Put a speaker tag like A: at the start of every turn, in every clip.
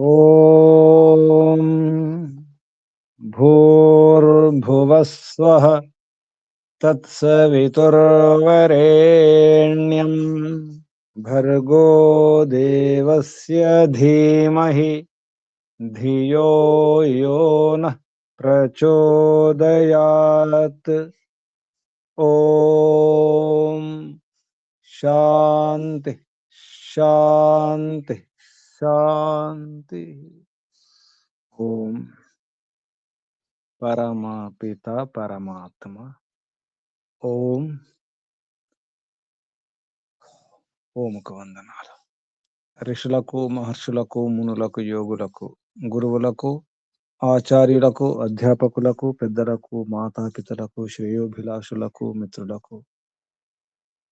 A: ఓం భూర్భువస్వః తత్సవితుర్వరేణ్యం భర్గో దేవస్య ధీమహి ధియో యో నః ప్రచోదయాత్. ఓం శాంతి శాంతి శాంతి. ఓం పరమపిత పరమాత్మ. ఓం ఓముకు వందనాలు. ఋషులకు, మహర్షులకు, మునులకు, యోగులకు, గురువులకు, ఆచార్యులకు, అధ్యాపకులకు, పెద్దలకు, మాతాపితలకు, శ్రేయోభిలాషులకు, మిత్రులకు,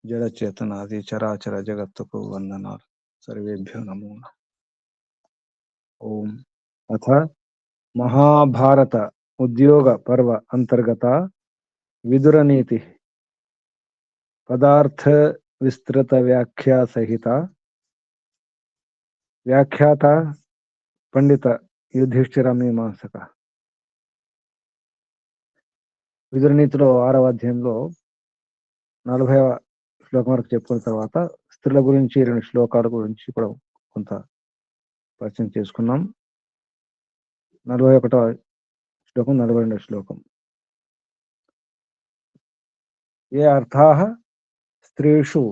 A: జడచేతనాది చరాచర జగత్తుకు వందనాలు. సర్వేభ్యో నమో నమః. ఓం అథ మహాభారత ఉద్యోగ పర్వ అంతర్గత విదురనీతి పదార్థ విస్తృత వ్యాఖ్యా సహిత. వ్యాఖ్యాత పండిత యుధిష్ఠిర మీమాంసక. విదురనీతిలో 6వ అధ్యాయంలో 40వ శ్లోకం వరకు చెప్పుకున్న తర్వాత స్త్రీల గురించి 2 శ్లోకాల గురించి కూడా కొంత పరిచయం చేసుకున్నాం. 41వ శ్లోకం, 42వ శ్లోకం. ఏ అర్థాః స్త్రీషు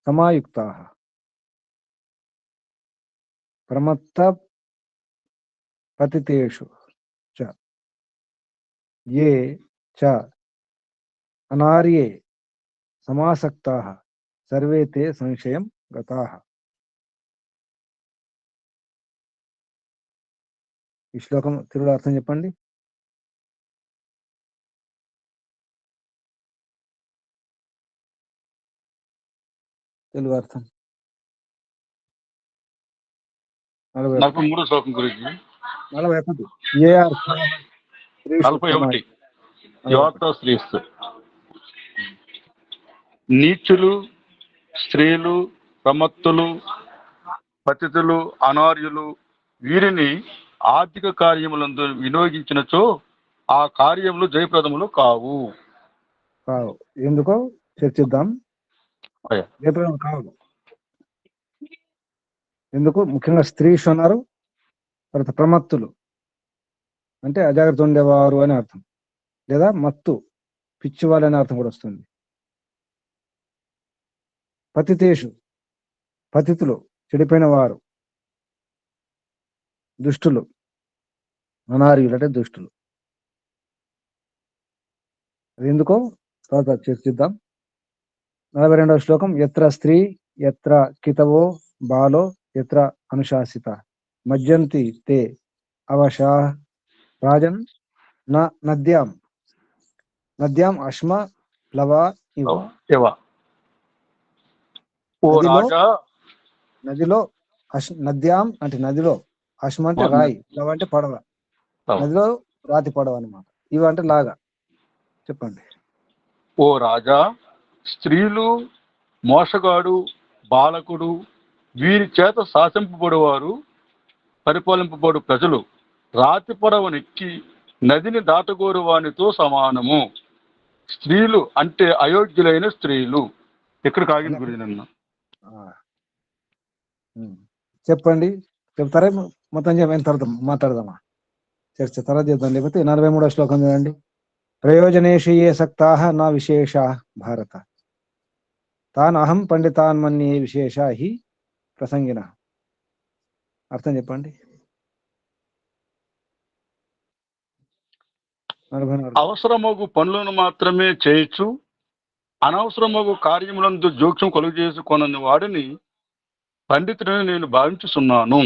A: సమాయుక్తాః ప్రమత్త పతితేషు చ ఏ చ అనార్యే సమాసక్తాః సర్వే తే సంశయం గతాః. ఈ శ్లోకం తెలుగు అర్థం చెప్పండి. తెలుగు అర్థం
B: 43 శ్లోకం గురించి
A: 41. ఏ అర్థాః స్త్రీషు
B: 41 యువత స్త్రీస్తు. నీచులు, స్త్రీలు, ప్రమత్తులు, పతితులు, అనార్యులు వీరిని ఆర్థిక కార్యములందు వినియోగించినచో ఆ కార్యములు జయప్రదములు కావు.
A: ఎందుకో చర్చిద్దాం.
B: అయ్యా.
A: జయప్రదం కావు ఎందుకు? ముఖ్యంగా స్త్రీషు అన్నారు, తర్వాత ప్రమత్తులు అంటే అజాగ్రత్త ఉండేవారు అని అర్థం, లేదా మత్తు పిచ్చివాళ్ళు అనే అర్థం కూడా వస్తుంది. పతితేషు పతితులు చెడిపోయిన వారు, దుష్టులు, అనార్యులు అంటే దుష్టులు. అది ఎందుకో తర్వాత చర్చిద్దాం. 42వ శ్లోకం. ఎత్ర స్త్రీ ఎత్ర కితవో బాలో ఎత్ర అనుశాసిత మజ్జంతి తే అవశా రాజన్ నద్యాం అశ్మ ప్లవా ఇవ.
B: ఓ రాజా,
A: నదిలో నద్యాం అంటే నదిలో, అశ్మ అంటే రాయి, ప్లవ అంటే పడవ, నదిలో రాతి పడవ అనమాట. ఇవ అంటే లాగా. చెప్పండి.
B: ఓ రాజా, స్త్రీలు, మోసగాడు, బాలకుడు వీరి చేత శాసింపబడువారు, పరిపాలింపబడు ప్రజలు రాతి పడవనెక్కి నదిని దాటగోరు వానితో సమానము. స్త్రీలు అంటే అయోగ్యులైన స్త్రీలు. ఎక్కడ కాగింది గురించి నిన్న
A: చెప్పండి. చెప్తారా? మొత్తం చెప్పిన తర్వాత మాట్లాడదామా? చర్చ తర్వాత చేద్దాం. లేకపోతే 43వ శ్లోకం చూడండి. ప్రయోజనేషు ఏ సక్తాః నా విశేషాః భారత తాన్ అహం పండితాన్ మన్యే విశేషా హి ప్రసంగినః. అర్థం చెప్పండి. 44.
B: అవసరమగు పనులను మాత్రమే చేయొచ్చు, అనవసరమగు కార్యములందు జోక్యం కలుగు చేసుకొనని వాడిని పండితుడని నేను భావించుచున్నాను.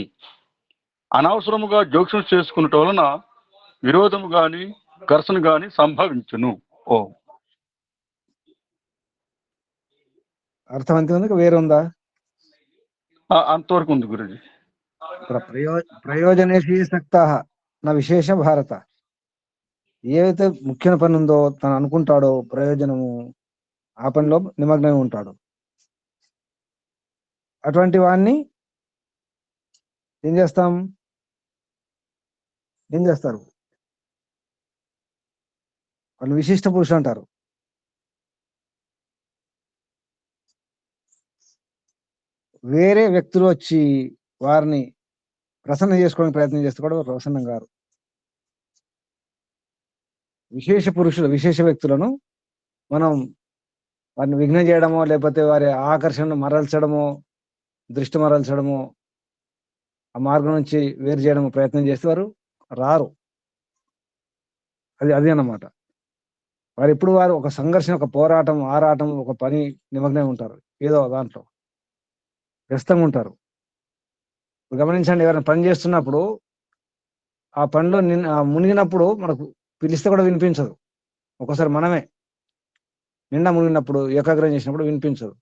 B: అనవసరముగా జోక్యం చేసుకున్నట వలన విరోధము గాని ఘర్షణ గాని సంభవించును.
A: అర్థం అంతే ఉంది, వేరే ఉందా?
B: అంతవరకు ఉంది గురుజీ.
A: ప్రయోజనేషు ఏ సక్తాః నా విశేష భారత. ఏదైతే ముఖ్యమైన పని ఉందో తను అనుకుంటాడో ప్రయోజనము, ఆ పనిలో నిమగ్నమై ఉంటాడు. అటువంటి వాడిని ఏం చేస్తాం? ఏం చేస్తారు? వాళ్ళు విశిష్ట పురుషులు అంటారు. వేరే వ్యక్తులు వచ్చి వారిని ప్రసన్నం చేసుకోవడానికి ప్రయత్నం చేస్తే కూడా ప్రసన్నం గారు. విశేష పురుషులు, విశేష వ్యక్తులను మనం వారిని విఘ్నం చేయడమో, లేకపోతే వారి ఆకర్షణను మరల్చడమో, దృష్టి మరల్చడమో, ఆ మార్గం నుంచి వేరు చేయడమో ప్రయత్నం చేస్తే వారు రారు. అది అన్నమాట. వారు ఒక సంఘర్షణ, ఒక పోరాటం, ఆరాటం, ఒక పని నిమగ్నమై ఉంటారు. ఏదో దాంట్లో వ్యస్తంగా ఉంటారు. గమనించండి, ఎవరైనా పని చేస్తున్నప్పుడు ఆ పనిలో మునిగినప్పుడు మనకు పిలిస్తే కూడా వినిపించదు. ఒక్కోసారి మనమే నిండా మునిగినప్పుడు, ఏకాగ్రం చేసినప్పుడు వినిపించదు.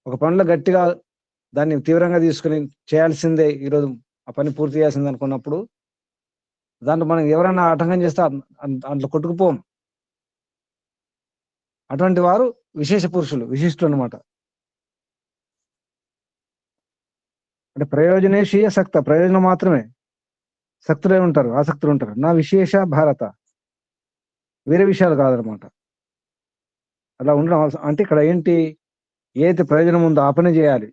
A: ఒక పనిలో గట్టిగా దాన్ని తీవ్రంగా తీసుకుని చేయాల్సిందే, ఈరోజు ఆ పని పూర్తి చేయాల్సిందే అనుకున్నప్పుడు దాంట్లో మనం ఎవరైనా ఆటంకం చేస్తే అందులో కొట్టుకుపోం. అటువంటి వారు విశేష పురుషులు, విశిష్టులు అనమాట. అంటే ప్రయోజనేషీయ సక్త, ప్రయోజనం మాత్రమే సక్తులే ఉంటారు, ఆసక్తులు ఉంటారు. నా విశేష భారత, వేరే విషయాలు కాదనమాట. అలా ఉండడం అంటే ఇక్కడ ఏంటి, ఏదైతే ప్రయోజనం ఉందో ఆ పని చేయాలి.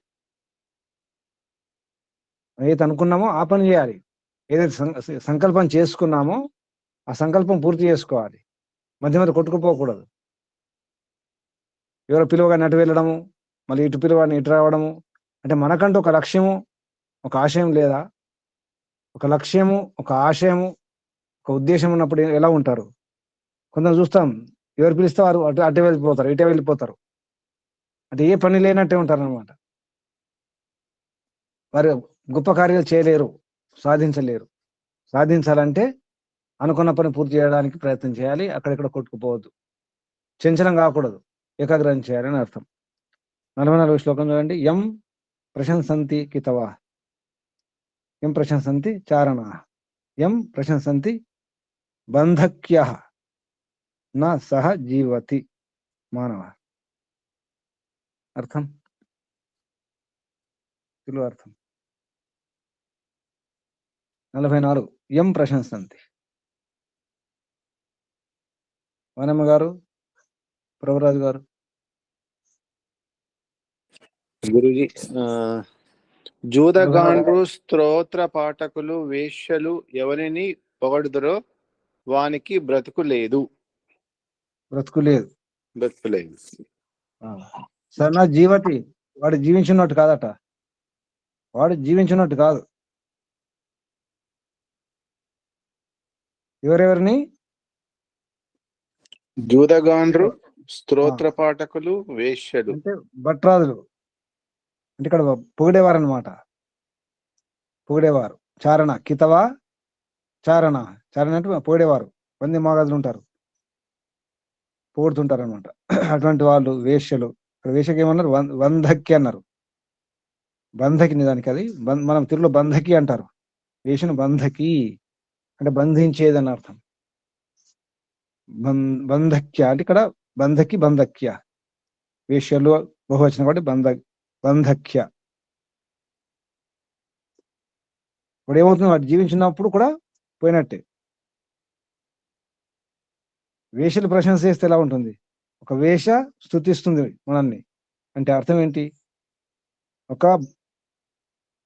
A: ఏదైతే అనుకున్నామో ఆ పని చేయాలి. ఏదైతే సంకల్పం చేసుకున్నామో ఆ సంకల్పం పూర్తి చేసుకోవాలి. మధ్య మధ్య కొట్టుకుపోకూడదు. ఎవరో పిలువగానే అటు వెళ్ళడము, మళ్ళీ ఇటు పిలువగానే ఇటు రావడము. అంటే మనకంటూ ఒక లక్ష్యము, ఒక ఆశయం లేదా? ఒక లక్ష్యము, ఒక ఆశయము, ఒక ఉద్దేశం ఉన్నప్పుడు ఎలా ఉంటారు? కొందరు చూస్తాం, ఎవరు పిలిస్తే వారు అటే వెళ్ళిపోతారు, ఇటే వెళ్ళిపోతారు. అంటే ఏ పని లేనట్టే ఉంటారు అనమాట. వారు గొప్ప కార్యాలు చేయలేరు, సాధించలేరు. సాధించాలంటే అనుకున్న పని పూర్తి చేయడానికి ప్రయత్నం చేయాలి. అక్కడెక్కడ కొట్టుకుపోవద్దు, చంచలం కాకూడదు, ఏకాగ్రం చేయాలని అర్థం. 44 శ్లోకం చూడండి. ఎం ప్రశంసంతి కితవా, ఎం ప్రశంసంతి చారణా, ఎం ప్రశంసంతి బంధక్య నా సహ జీవతి మానవ. అర్థం, తెలుగు అర్థం. 44 ఎం ప్రశంసంతి. వనమ్మ గారు, ప్రభురాజు గారు.
C: గురుజీ, జూదగాండ్రు, స్తోత్ర పాఠకులు, వేశ్యలు ఎవరిని పొగడుదరో వానికి బ్రతుకు లేదు.
A: బ్రతుకు లేదు.
C: బ్రతుకు లేదు.
A: సరే, జీవతి, వాడు జీవించున్నట్టు కాదట. వాడు జీవించున్నట్టు కాదు. ఎవరెవరిని?
C: జూదగాండ్రు, స్తోత్ర పాఠకులు, వేశ్యలు
A: అంటే భట్రాజులు, అంటే ఇక్కడ పొగిడేవారు అనమాట. పొగిడేవారు. చారణ, కితవా చారణ. చారణ అంటే పొగిడేవారు. వంది మాగదులు ఉంటారు, పొగుడుతుంటారు అనమాట. అటువంటి వాళ్ళు వేశ్యలు. వేశ్యకి ఏమన్నారు? బంధకి అన్నారు. బంధకి, నిజానికి అది మనం తెలుగులో బంధకి అంటారు. వేషను బంధకి అంటే బంధించేదని అర్థం. బంధక్య అంటే ఇక్కడ బంధకి, బంధక్య. వేశ్యలు బహువచనం కాబట్టి బంధక్య. ఇప్పుడు ఏమవుతుంది, వాడు జీవించినప్పుడు కూడా పోయినట్టే. వేషలు ప్రశంస చేస్తే ఎలా ఉంటుంది? ఒక వేష స్తుతిస్తుంది మనల్ని అంటే అర్థం ఏంటి? ఒక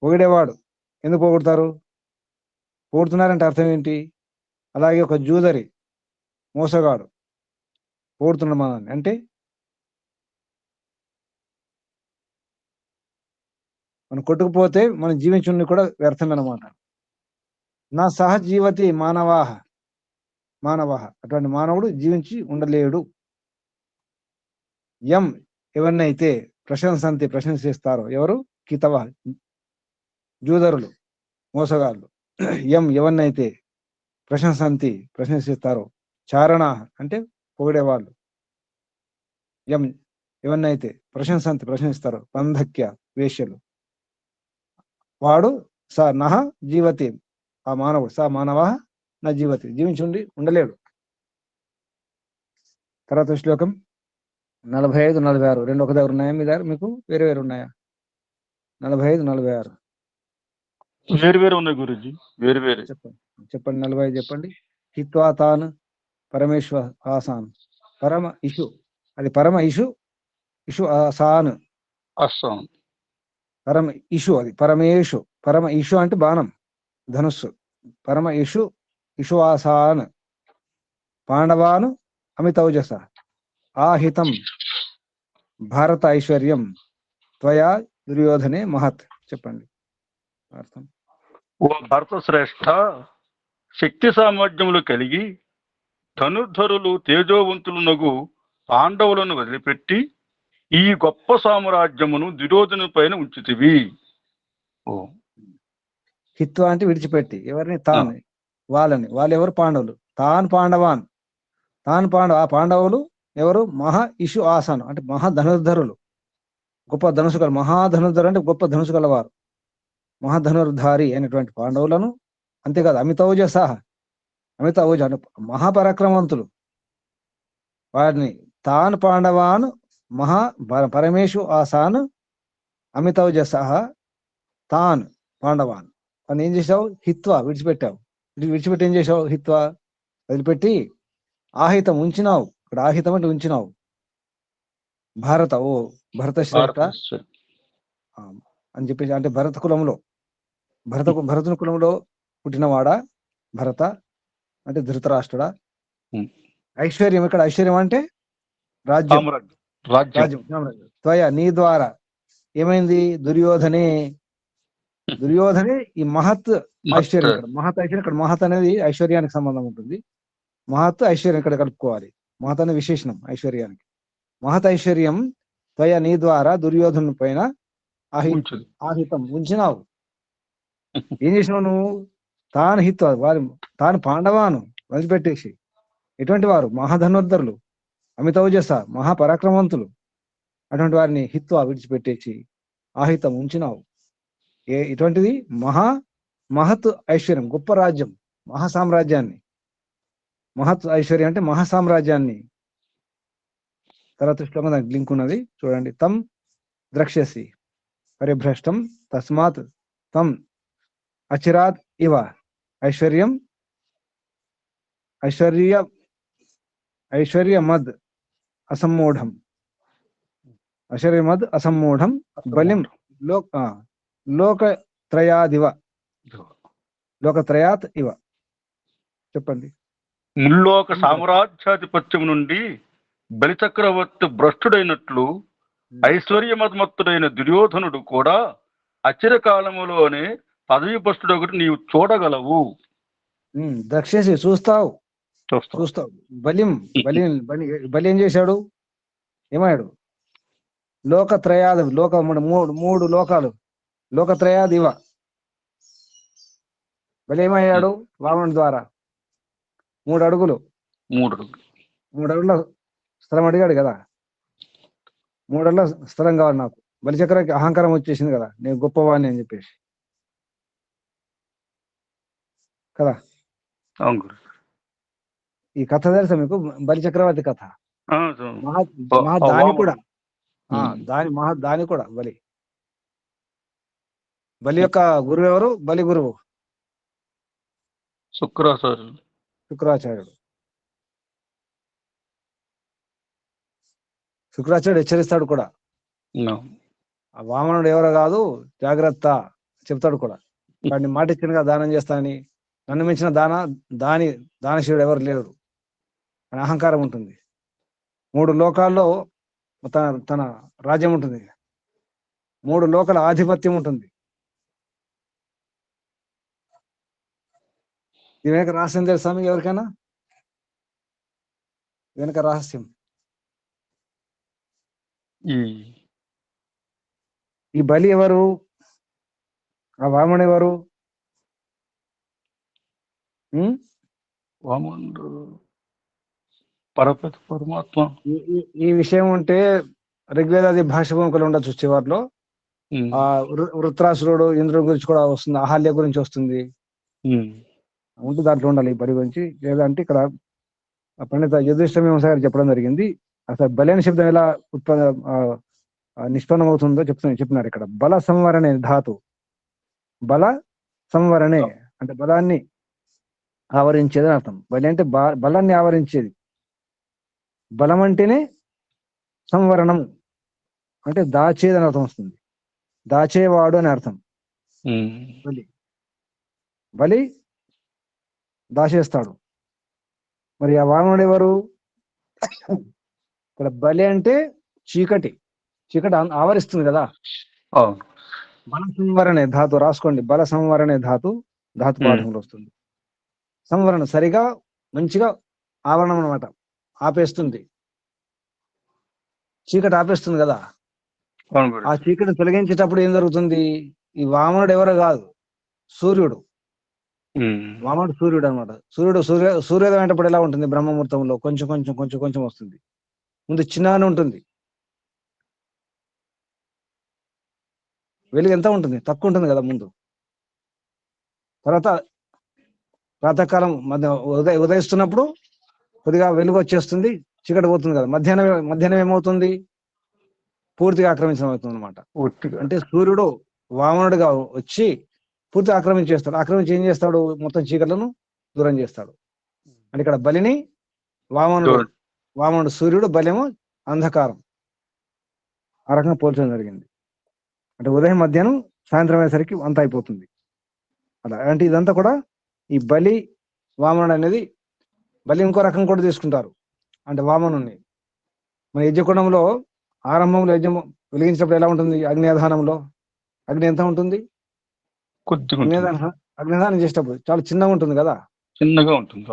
A: పొగిడేవాడు ఎందుకు పొగుడతారు? పొగుడుతున్నారంటే అర్థం ఏంటి? అలాగే ఒక జూదరి, మోసగాడు పొగుడుతున్నాడు మనల్ని అంటే మనం కొట్టుకుపోతే మనం జీవించుని కూడా వ్యర్థమన్నమాట. నా సహజీవతి మానవాహ, అటువంటి మానవుడు జీవించి ఉండలేడు. ఎం ఎవరినైతే ప్రశంసిస్తారో, ఎవరు? కితవ, జూదరులు, మోసగాళ్ళు. ఎం ఎవరినైతే ప్రశంసిస్తారో, చారణ అంటే పొగిడేవాళ్ళు. ఎం ఎవరినైతే ప్రశంసిస్తారో, బంధక్య వేశ్యలు, వాడు స నహ జీవతి, ఆ మానవుడు, స మానవ నా జీవతి, జీవించుండి ఉండలేడు. తర్వాత శ్లోకం 45, 46 రెండు ఒక దగ్గర ఉన్నాయా మీ దగ్గర? మీకు వేరే వేరే ఉన్నాయా? 45, 46
B: వేరు వేరు ఉన్నాయి గురుజీ, వేరు వేరే.
A: చెప్పండి. చెప్పండి 45 చెప్పండి. హిత్వా తాన్ పరమేశ్వర ఆసాన్ పరమ ఇషు, అది పరమ ఇషు, ఇషు ఆసాన్
B: అస్సాం.
A: పరమ ఇషు, అది పరమేషు. పరమ ఇషు అంటే బాణం, ధనుస్సు. పరమ ఇషు ఇషువాసాన్ పాండవాను అమితౌజస ఆహితం భారత ఐశ్వర్యం త్వయా దుర్యోధనే మహత్. చెప్పండి అర్థం.
B: ఓ భరత శ్రేష్ఠ, శక్తి సామర్థ్యములు కలిగి ధనుర్ధరులు తేజోవంతులునగు పాండవులను వదిలిపెట్టి ఈ గొప్ప సామ్రాజ్యమును దుర్యోధను పైన ఉంచితివి. ఓ
A: హిత్వా అంటే విడిచిపెట్టి, ఎవరిని? తాను, వాళ్ళని. వాళ్ళు ఎవరు? పాండవులు. తాన్ పాండవాన్, తాన్ పాండవ, ఆ పాండవులు ఎవరు? మహా ఇషు ఆసన్ అంటే మహాధనుర్ధరులు, గొప్ప ధనుసు గల మహాధనుర్ధరు అంటే గొప్ప ధనుసు గలవారు, మహాధనుర్ధారి అయినటువంటి పాండవులను. అంతేకాదు అమితౌజస, అమితౌజ అంటే మహాపరాక్రమవంతులు, వారిని తాన్ పాండవాన్ మహా పరమేశు ఆసాన్ అమితౌజస తాన్ పాండవాన్. అని ఏం చేసావు? హిత్వా విడిచిపెట్టావు. విడిచిపెట్టి ఏం చేసావు? హిత్వా వదిలిపెట్టి ఆహితం ఉంచినావు. ఇక్కడ ఆహితం అంటే ఉంచినావు. భారత, ఓ భరత శ్రేష్ఠ అని చెప్పేసి, అంటే భరత కులంలో, భరతుని కులంలో పుట్టినవాడా భరత అంటే ధృతరాష్ట్రుడా. ఐశ్వర్యం, ఇక్కడ ఐశ్వర్యం అంటే రాజ్యం, రాజ్యం. త్వయ నీ ద్వారా ఏమైంది? దుర్యోధనే, దుర్యోధనే ఈ మహత్ ఐశ్వర్యం. ఇక్కడ మహత్ ఐశ్వర్యం, ఇక్కడ మహత్ అనేది ఐశ్వర్యానికి సంబంధం ఉంటుంది. మహత్ ఐశ్వర్యం ఇక్కడ కలుపుకోవాలి. మహత్ అనే విశేషణం ఐశ్వర్యానికి. మహత్ ఐశ్వర్యం త్వయ నీ ద్వారా దుర్యోధను పైన ఆహితం ఉంచినావు. ఏం చేసినావు నువ్వు? తాను హిత్వ, వారి తాను పాండవాను వదిలిపెట్టేసి. ఎటువంటి వారు? మహాధనుర్ధరులు, అమితౌజస మహాపరాక్రమవంతులు, అటువంటి వారిని హిత్వ విడిచిపెట్టేసి ఆహితం ఉంచినావు. ఇటువంటిది మహత్ ఐశ్వర్యం, గొప్ప రాజ్యం, మహాసామ్రాజ్యాన్ని. మహత్ ఐశ్వర్యం అంటే మహాసామ్రాజ్యాన్ని. తర్వాత శ్లోకం దానికి లింక్ ఉన్నది చూడండి. తం ద్రక్ష్యసి పరిభ్రష్టం తస్మాత్ తం అచిరాత్ ఇవ ఐశ్వర్యం ఐశ్వర్యమద్ అసమ్మూఢం, ఐశ్వర్యమద్ అసమ్మూఢం బలిం లోకత్రయాదివ, లోకత్రయాత్ ఇవ. చెప్పండి.
B: ముల్లోక సామ్రాజ్యాధిపత్యం నుండి బలిచక్రవర్తి భ్రష్టుడైనట్లు ఐశ్వర్యమత్మత్తుడైన దుర్యోధనుడు కూడా అచిరకాలములోనే పదవి భ్రష్టుడు ఒకటి నీవు చూడగలవు.
A: దక్షేసి చూస్తావు. బలి ఏం చేశాడు? ఏమయ్యాడు? లోకత్రయాది, మూడు లోకాలు, లోకత్రయాదివ. బలి ఏమయ్యాడు? వామనుడి ద్వారా 3 అడుగుల స్థలం అడిగాడు కదా. 3 అడుగుల స్థలం కావాలి నాకు. బలిచక్రకి అహంకారం వచ్చేసింది కదా, నేను గొప్పవాడిని అని చెప్పేసి కదా. ఈ కథ తెలుసా మీకు? బలిచక్రవర్తి కథ. దాని కూడా బలి యొక్క గురువు ఎవరు? బలి గురువు శుక్రాచార్యుడు. శుక్రాచార్యుడు హెచ్చరిస్తాడు కూడా, ఆ వామనుడు ఎవరో కాదు, జాగ్రత్త చెప్తాడు కూడా. వాడిని మాట ఇచ్చిన కదా దానం చేస్తానని, నన్ను మించిన దానశీలుడు ఎవరు లేరు అని అహంకారం ఉంటుంది. 3 లోకాల్లో తన రాజ్యం ఉంటుంది, 3 లోకాల ఆధిపత్యం ఉంటుంది. ఇది వెనక రహస్యం తెలుసా మీకు ఎవరికైనా? వెనక రహస్యం, ఈ బలి ఎవరు? ఆ వామనుడు ఎవరు?
B: పరమాత్మ.
A: ఈ విషయం ఉంటే ఋగ్వేదాది భాష భూమికలు ఉండొచ్చు. చివరిలో ఆ వృత్రాసురుడు ఇంద్రుడి గురించి కూడా వస్తుంది, అహల్య గురించి వస్తుంది. ఉంటే దాంట్లో ఉండాలి ఈ బలి గురించి. లేదంటే ఇక్కడ పండిత యుధిష్ఠిర మీమాంస గారు చెప్పడం జరిగింది. అసలు బలి అనే శబ్దం ఎలా నిష్పన్నం అవుతుందో చెప్పినారు ఇక్కడ. బల సంవరణే ధాతు. బల సంవరణే అంటే బలాన్ని ఆవరించేది అని అర్థం. బలి అంటే బలాన్ని ఆవరించేది. బలం అంటేనే సంవరణం అంటే దాచేది అని అర్థం వస్తుంది. దాచేవాడు అని అర్థం. బలి దాచేస్తాడు. మరి ఆ వామనుడు ఎవరు? ఇక్కడ బలి అంటే చీకటి ఆవరిస్తుంది కదా. బల సంవరణే ధాతు రాసుకోండి. బల సంవరణే ధాతు పాఠంలో వస్తుంది. సంవరణ సరిగా మంచిగా ఆవరణం అనమాట, ఆపేస్తుంది. చీకటి ఆపేస్తుంది కదా. ఆ చీకటిని తొలగించేటప్పుడు ఏం జరుగుతుంది? ఈ వామనుడు ఎవరో కాదు, సూర్యుడు. వామనుడు సూర్యుడు అనమాట. సూర్యోదయం అయినప్పుడు ఎలా ఉంటుంది? బ్రహ్మముహూర్తంలో కొంచెం కొంచెం కొంచెం కొంచెం వస్తుంది. ముందు చిన్నగానే ఉంటుంది, వెలుగు ఎంత ఉంటుంది? తక్కువ ఉంటుంది కదా ముందు. తర్వాత ప్రాతకాలం ఉదయిస్తున్నప్పుడు కొద్దిగా వెలుగు వచ్చేస్తుంది, చీకటి పోతుంది కదా. మధ్యాహ్నం ఏమవుతుంది? పూర్తిగా ఆక్రమించడం అవుతుంది అనమాట. అంటే సూర్యుడు వామనుడిగా వచ్చి పూర్తిగా ఆక్రమించేస్తాడు. ఆక్రమించి ఏం చేస్తాడు? మొత్తం చీకట్లను దూరం చేస్తాడు. అంటే ఇక్కడ బలిని వామనుడు సూర్యుడు, బలేమో అంధకారం. ఆ రకంగా పోల్చడం జరిగింది. అంటే ఉదయం మధ్యాహ్నం సాయంత్రం అయ్యేసరికి అంత అయిపోతుంది అలా. అంటే ఇదంతా కూడా ఈ బలి వామనుడు అనేది, బలి ఇంకో రకం కూడా తీసుకుంటారు. అంటే వామనుడిని మన యజ్ఞకుండంలో ఆరంభంలో యజ్ఞం వెలిగించినప్పుడు ఎలా ఉంటుంది? అగ్నిదానంలో అగ్ని ఎంత ఉంటుంది? అగ్నిదానం చేసేటప్పుడు చాలా చిన్నగా ఉంటుంది కదా,
B: చిన్నగా ఉంటుంది.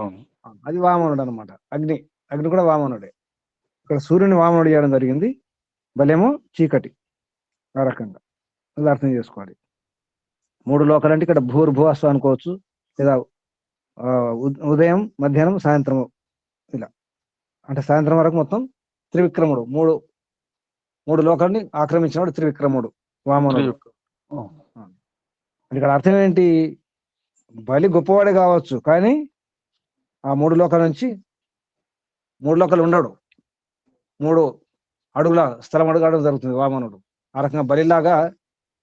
A: అది వామనుడు అనమాట. అగ్ని కూడా వామనుడే. ఇక్కడ సూర్యుని వామనుడు చేయడం జరిగింది, బలేమో చీకటి. ఆ రకంగా అది అర్థం చేసుకోవాలి. 3 లోకాలంటే ఇక్కడ భూర్భువస్సు అనుకోవచ్చు, లేదా ఉదయం మధ్యాహ్నం సాయంత్రం ఇలా. అంటే సాయంత్రం వరకు మొత్తం త్రివిక్రముడు, మూడు లోకాలని ఆక్రమించినవాడు త్రివిక్రముడు వామనుడు. ఇక్కడ అర్థం ఏంటి? బలి గొప్పవాడే కావచ్చు, కానీ ఆ 3 లోకాల నుంచి 3 లోకాలు ఉండడు. 3 అడుగుల స్థలం అడగడం జరుగుతుంది వామనుడు. ఆ రకంగా బలిలాగా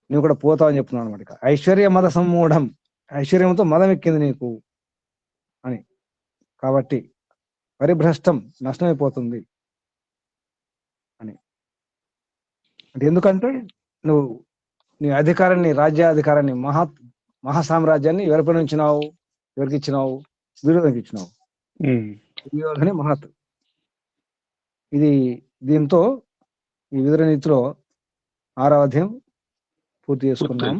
A: నువ్వు కూడా పోతావు అని చెప్తున్నాను అనమాట. ఐశ్వర్య మద సమ్మూఢం, ఐశ్వర్యంతో మదం ఎక్కింది నీకు అని. కాబట్టి పరిభ్రష్టం, నష్టమైపోతుంది అని. అంటే ఎందుకంటే నువ్వు నీ అధికారాన్ని, రాజ్యాధికారాన్ని, మహాసామ్రాజ్యాన్ని ఎవరిపై ఉంచినావు? ఎవరికి ఇచ్చినావు? విరోధనికి ఇచ్చినావు. విరోధని మహత్. ఇది దీంతో ఈ విదుర నీతిలో 6వ అధ్యాయం పూర్తి చేసుకున్నాం.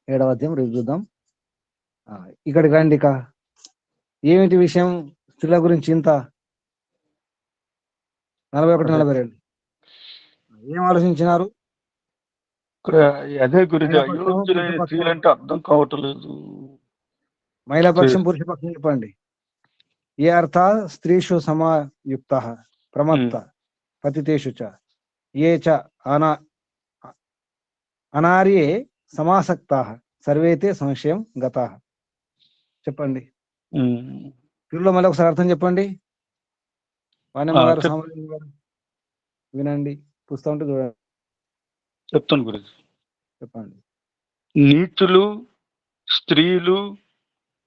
A: 7వ అధ్యాయం రేపు చూద్దాం. ఇక్కడికి రండి. ఇక ఏమిటి విషయం? స్త్రీల గురించి ఇంత 41-42 ఏం ఆలోచించినారు?
B: అదే గురించి స్త్రీలంటే అర్థం కావట్లేదు.
A: మహిళా పక్షం, పురుష పక్షం చెప్పండి. ఏ అర్థ స్త్రీషు సమాయుక్త ప్రమత్త పతితేషు చ ఏ చ అనార్యే సమాసక్తాః సర్వేతే సంశయం గతాః. చెప్పండి. పిల్లలు మళ్ళీ ఒకసారి అర్థం చెప్పండి. వాణమ్మ గారు, సామాన్య గారు వినండి, పుస్తకం ఉంటే చూడండి.
B: చెప్తాను గురించి.
A: చెప్పండి.
B: నీచులు, స్త్రీలు,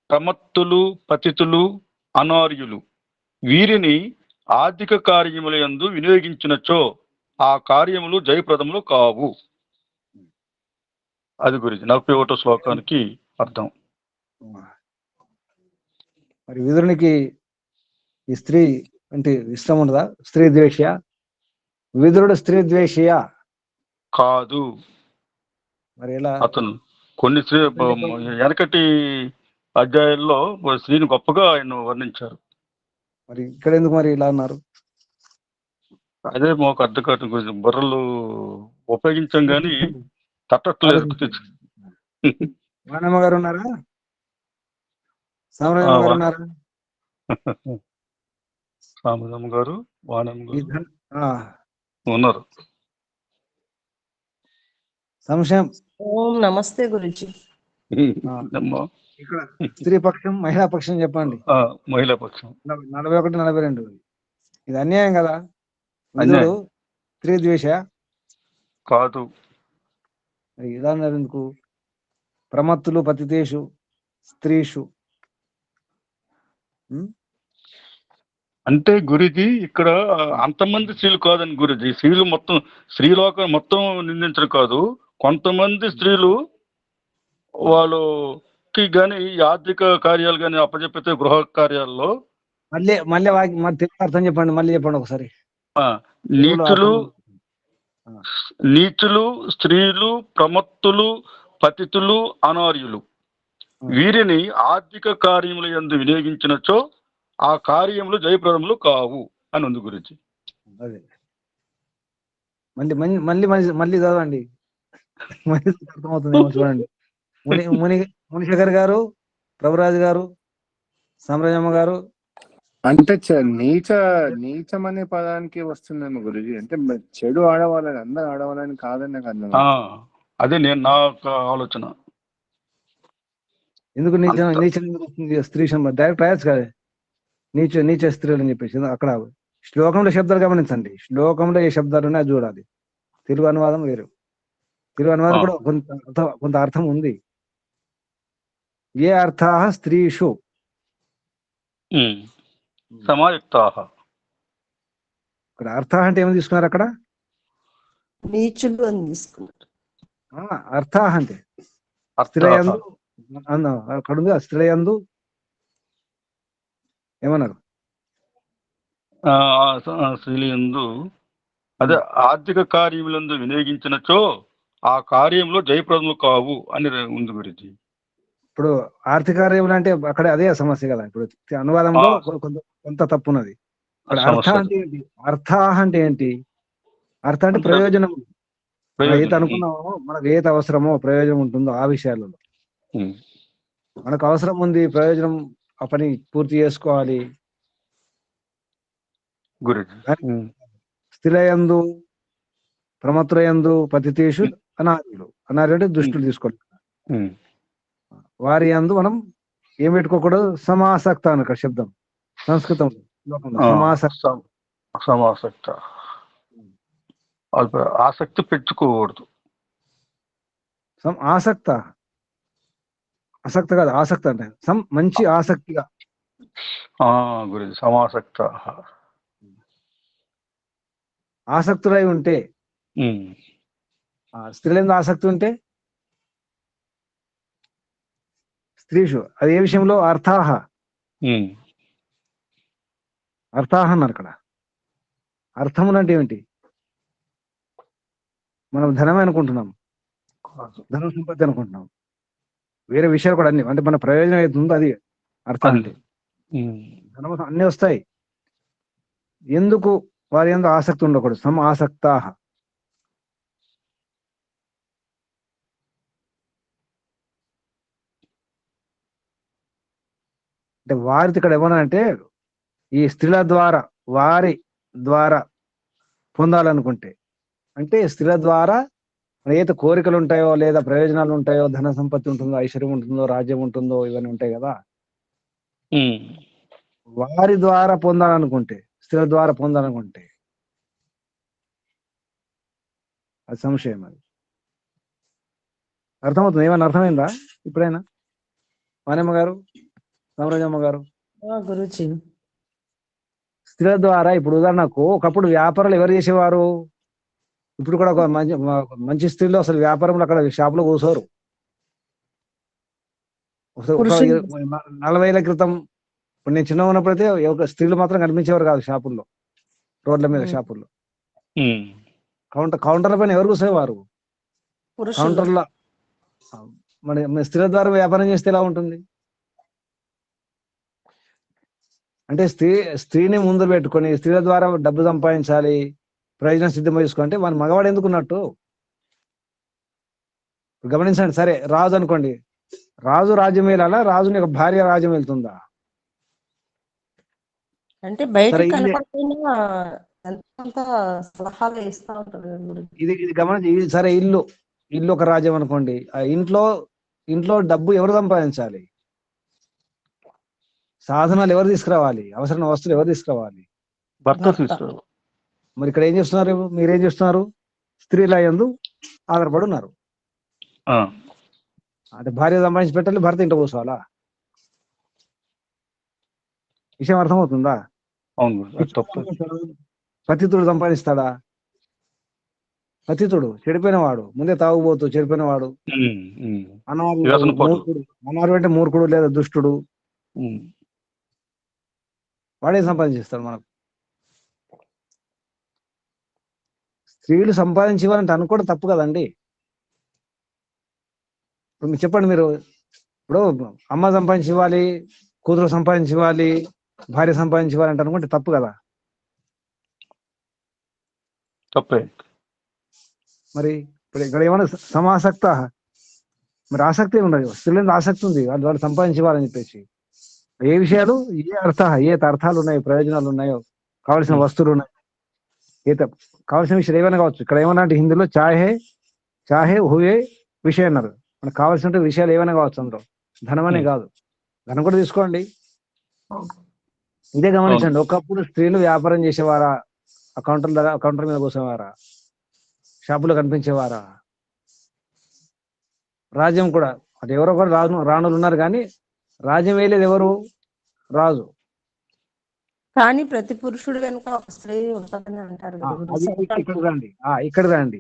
B: ప్రమత్తులు, పతితులు, అనార్యులు వీరిని ఆర్థిక కార్యముల యందు వినియోగించినచో ఆ కార్యములు జయప్రదములు కావు. అది గురించి 41వ శ్లోకానికి అర్థం.
A: మరి విదురునికి ఈ స్త్రీ అంటే ఇష్టం ఉండదా? స్త్రీ ద్వేషియా? విదురుడు స్త్రీ ద్వేషియా?
B: కాదు.
A: మరి ఎలా?
B: అతను కొన్ని వెనకటి అధ్యాయాల్లో స్త్రీని గొప్పగా ఆయన వర్ణించారు.
A: మరి ఇక్కడ ఎందుకు మరి ఇలా అన్నారు?
B: అదే మాకు అర్థం కావటం గురించి బుర్రలు ఉపయోగించాం కానీ తట్టట్లేదు.
A: వాణమ్మ గారు ఉన్నారా? సామరాజమ్మ గారు ఉన్నారా?
B: సామరాజమ్మ గారు, వాణమ్మ గారు ఉన్నారు.
A: సంశయం.
D: ఓం నమస్తే గురుజీ.
B: అమ్మా.
A: ఇక్కడ స్త్రీ పక్షం మహిళా పక్షం చెప్పండి.
B: మహిళా పక్షం
A: 41, 42. ఇది అన్యాయం కదా. విధుడు
B: అన్యాయం.
A: స్త్రీ ద్వేష
B: కాదు.
A: మరి ఇలా అన్నారు ఎందుకు? ప్రమత్తులు పతితేషు స్త్రీషు.
B: అంటే గురుజీ ఇక్కడ అంతమంది స్త్రీలు కాదని గురుజీ, స్త్రీలు మొత్తం స్త్రీలోకం మొత్తం నిందించడం కాదు. కొంతమంది స్త్రీలు వాళ్ళకి కానీ ఈ ఆర్థిక కార్యాలు కానీ అప్పచెప్పితే గృహ కార్యాల్లో
A: మళ్ళీ మరి తెలుగు అర్థం చెప్పండి, మళ్ళీ చెప్పండి ఒకసారి.
B: నీచులు, స్త్రీలు, ప్రమత్తులు, పతితులు, అనార్యులు వీరిని ఆర్థిక కార్యముల యందు వినియోగించినచో ఆ కార్యములు జయప్రదములు కావు అని ఉంది గురించి.
A: అదే మళ్ళీ చదవండి, మళ్ళీ అర్థమవుతుంది చూడండి. మునిశేఖర్ గారు, ప్రభురాజు గారు, సామ్రాజమ్మ గారు.
C: అంటే నీచం అనే పదానికి వస్తుందేమో గురుజీ. అంటే చెడు ఆడవాళ్ళని, అందరు ఆడవాళ్ళని కాదని నాకు అర్థం.
B: అదే నేను నా ఆలోచన.
A: ఎందుకు నీచం స్త్రీ డైరెక్ట్ రాయచ్చు కదా, నీచ స్త్రీలు అని చెప్పేసి. అక్కడ శ్లోకంలో శబ్దాలు గమనించండి, శ్లోకంలో ఏ శబ్దాలు ఉన్నాయో చూడాలి. తెలుగు అనువాదం వేరు, తెలుగు అనువాదం కూడా కొంత అర్థం ఉంది. ఏ అర్థ స్త్రీషు
B: సమాయుక్తాః.
A: ఇక్కడ అర్థ అంటే ఏమని తీసుకున్నారు? అక్కడ
D: నీచులు అని తీసుకున్నారు.
A: అర్థ అంటే స్త్రీయందు అక్కడ ఉంది. స్త్రీయందు ఏమన్నారు?
B: స్త్రీలందు అదే ఆర్థిక కార్యములందు వినియోగించినచో ఆ కార్యంలో జయప్రదములు కావు అని ఉంది గురించి.
A: ఇప్పుడు ఆర్థిక కార్యములు అంటే అక్కడ అదే సమస్య కదా. ఇప్పుడు అనువాదంలో కొంత తప్పున్నది. అర్థ అంటే ఏంటి? అర్థ అంటే ఏంటి? అర్థ అంటే ప్రయోజనం. ఏది అనుకున్నామో, మనకు ఏది అవసరమో, ప్రయోజనం ఉంటుందో ఆ విషయాలలో. మనకు అవసరం ఉంది, ప్రయోజనం, ఆ పని పూర్తి చేసుకోవాలి. స్థిరయందు, ప్రమత్రయందు, పతితేషు అనార్యులు. అనార్యులు అంటే దుష్టులు తీసుకోవాలి. వారి యందు మనం ఏం పెట్టుకోకూడదు? సమాసక్త అని ఒక శబ్దం సంస్కృతం
B: సమాసక్త. ఆసక్తి పెంచుకోకూడదు.
A: ఆసక్త కాదు, ఆసక్తి అంటే మంచి ఆసక్తిగా
B: గురించి సమాసక్త.
A: ఆసక్తులై ఉంటే, స్త్రీలందు ఆసక్తి ఉంటే స్త్రీషు. అది ఏ విషయంలో? అర్థాహ అన్నారు అక్కడ. అర్థములు అంటే ఏమిటి? మనం ధనమే అనుకుంటున్నాం, ధన సంపత్తి అనుకుంటున్నాం. వేరే విషయాలు కూడా అన్ని, అంటే మన ప్రయోజనం అవుతుందో అది అర్థం అంటే. ధనం అన్ని వస్తాయి. ఎందుకు వారి యందు ఆసక్తి ఉండకూడదు? ఆసక్తాహ. అంటే వారితో ఇక్కడ ఏమన్నా అంటే ఈ స్త్రీల ద్వారా, వారి ద్వారా పొందాలనుకుంటే, అంటే స్త్రీల ద్వారా ఏదైతే కోరికలు ఉంటాయో, లేదా ప్రయోజనాలు ఉంటాయో, ధన సంపత్తి ఉంటుందో, ఐశ్వర్యం ఉంటుందో, రాజ్యం ఉంటుందో, ఇవన్నీ ఉంటాయి కదా. వారి ద్వారా పొందాలనుకుంటే, స్త్రీల ద్వారా పొందాలనుకుంటే అది సంశయం. అది అర్థమవుతుంది? ఏమన్నా అర్థమైందా ఇప్పుడైనా? వాణమ్మ గారు, సామ్రాజమ్మ గారు.
D: గురుజీ,
A: స్త్రీల ద్వారా ఇప్పుడు ఉదాహరణకు ఒకప్పుడు వ్యాపారాలు ఎవరు చేసేవారు? ఇప్పుడు కూడా ఒక మంచి స్త్రీలు అసలు వ్యాపారంలో అక్కడ షాపులో కూర్చోరు. 40 ఏళ్ల క్రితం ఇప్పుడు నేను చిన్న ఉన్నప్పుడైతే ఒక స్త్రీలు మాత్రం కనిపించేవారు కాదు షాపుల్లో, రోడ్ల మీద షాపుల్లో. కౌంటర్ల పైన ఎవరు కూర్చోవారు? కౌంటర్లో. మన స్త్రీల ద్వారా వ్యాపారం చేస్తే ఎలా ఉంటుంది? అంటే స్త్రీని ముందు పెట్టుకొని స్త్రీల ద్వారా డబ్బు సంపాదించాలి, ప్రయోజనం సిద్ధం చేసుకుంటే మన మగవాడు ఎందుకున్నట్టు? గమనించండి. సరే, రాజు అనుకోండి, రాజు రాజ్యం వెళ్ళాలా, రాజుని యొక్క భార్య రాజ్యం వెళ్తుందా?
D: అంటే బయట కనపడినా సలహాలు ఇస్తా ఉంటారు.
A: ఇది గమనించి. సరే, ఇల్లు ఒక రాజ్యం అనుకోండి. ఆ ఇంట్లో ఇంట్లో డబ్బు ఎవరు సంపాదించాలి? సాధనాలు ఎవరు తీసుకురావాలి? అవసరమైన వస్తువులు ఎవరు తీసుకురావాలి?
B: భర్త
D: భర్త.
B: సిస్టర్.
A: మరి ఇక్కడ ఏం చేస్తున్నారు? మీరేం చేస్తున్నారు? స్త్రీల యందు ఆధారపడి ఉన్నారు. అంటే భార్య సంపాదించి పెట్టాలి, భర్త ఇంట్లో కూర్చోవాలా? విషయం అర్థమవుతుందా?
B: అవును గురు, అది తప్పు.
A: పతితుడు సంపాదిస్తాడా? పతితుడు చెడిపోయినవాడు, ముందే తాగుబోతూ చెడిపోయినవాడు,
B: వ్యసన పరుడు.
A: మూర్ఖుడు. అనారు అంటే మూర్ఖుడు లేదా దుష్టుడు. వాడే సంపాదించేస్తాడు మనకు. స్త్రీలు సంపాదించి ఇవ్వాలంటే అనుకోవడం తప్పు కదండి. ఇప్పుడు మీరు చెప్పండి, మీరు ఇప్పుడు అమ్మ సంపాదించి ఇవ్వాలి, కూతురు సంపాదించి ఇవ్వాలి, భార్య సంపాదించి ఇవ్వాలంటే అనుకుంటే తప్పు కదా.
B: తప్పే.
A: మరి ఇప్పుడు ఇక్కడ ఏమన్నా సమాసక్త, మరి ఆసక్తి ఉండదు. స్త్రీల ఆసక్తి ఉంది, వాళ్ళు సంపాదించి ఇవ్వాలని చెప్పేసి. ఏ విషయాలు, ఏ అర్థాలు ఉన్నాయో, ప్రయోజనాలు ఉన్నాయో, కావలసిన వస్తువులు ఉన్నాయి, కావలసిన విషయాలు ఏమైనా కావచ్చు. ఇక్కడ ఏమన్నా అంటే హిందీలో చాహే హుయే విషయం అన్నారు. మనకు కావాల్సిన విషయాలు ఏమైనా కావచ్చు అందులో, ధనం అనే కాదు. ధనం కూడా తీసుకోండి. ఇదే గమనించండి. ఒకప్పుడు స్త్రీలు వ్యాపారం చేసేవారా? కౌంటర్ మీద కూర్చోవారా? షాపులో కనిపించేవారా? రాజ్యం కూడా అటు ఎవరో కూడా రాణులు ఉన్నారు, కానీ రాజ్యం వేయలేదు ఎవరు? రాజు.
D: కానీ ప్రతి పురుషుడు వెనుక ఒక స్త్రీ ఉంటుందని అంటారు కదా గురు.
A: ఇక్కడ రండి.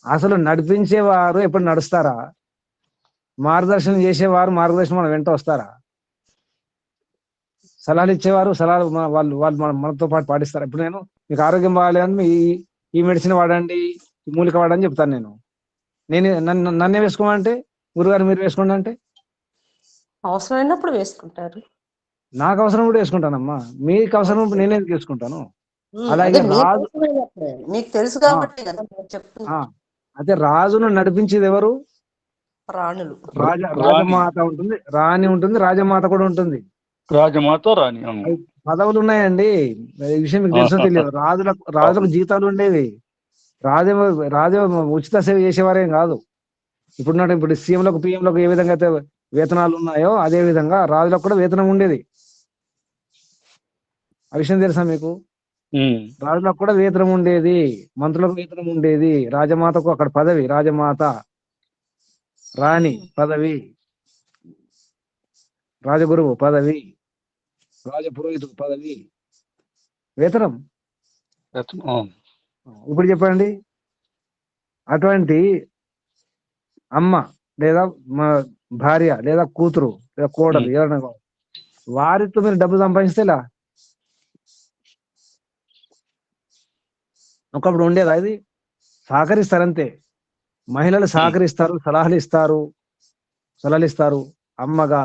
A: అసలు నడిపించేవారు ఎప్పుడు నడుస్తారా? మార్గదర్శనం చేసేవారు మార్గదర్శనం మన వెంట వస్తారా? సలహాలు ఇచ్చేవారు సలహాలు వాళ్ళు మనతో పాటు పాటిస్తారా? ఇప్పుడు నేను మీకు ఆరోగ్యం బాగాలేదని ఈ మెడిసిన్ వాడండి, ఈ మూలిక వాడని చెప్తాను. నన్నే వేసుకోమంటే, గురుగారు మీరు వేసుకోండి అంటే
D: అవసరమైనప్పుడు వేసుకుంటారు.
A: నాకు అవసరం కూడా వేసుకుంటానమ్మా. మీకు అవసరం నేనే ఎందుకు వేసుకుంటాను? అలాగే
D: అదే మీకు
A: రాజు,
D: అవసరమైనప్పుడే. మీకు తెలుసు కాబట్టి కదా మీరు చెప్తున్నా.
A: అదే రాజును నడిపించేది ఎవరు?
D: ప్రాణులు.
A: రాజమాత ఉంటుంది, రాణి ఉంటుంది, రాజమాత కూడా ఉంటుంది.
B: రాజమాత రాణి.
A: పదవులు ఉన్నాయండి. ఈ విషయం మీకు తెలుసో తెలియదు. రాజులకు జీతాలు ఉండేవి. రాజు ఉచిత సేవ చేసేవారేం కాదు. ఇప్పుడు సీఎంలకు పిఎంలకు ఏ విధంగా అయితే వేతనాలు ఉన్నాయో, అదే విధంగా రాజులకు కూడా వేతనం ఉండేది. ఆ విషయం తెలుసా మీకు? రాజులకు కూడా వేతనం ఉండేది, మంత్రులకు వేతనం ఉండేది. రాజమాతకు అక్కడ పదవి, రాజమాత, రాణి పదవి, రాజగురువు పదవి, రాజపురోహితుడు పదవి, వేతనం. ఇప్పుడు చెప్పండి, అటువంటి అమ్మ లేదా భార్య లేదా కూతురు లేదా కోడలు ఎవరైనా వారితో మీరు డబ్బు సంపాదిస్తే ఇలా ఒకప్పుడు ఉండేదా? ఇది సహకరిస్తారంతే. మహిళలు సహకరిస్తారు, సలహాలు ఇస్తారు. అమ్మగా,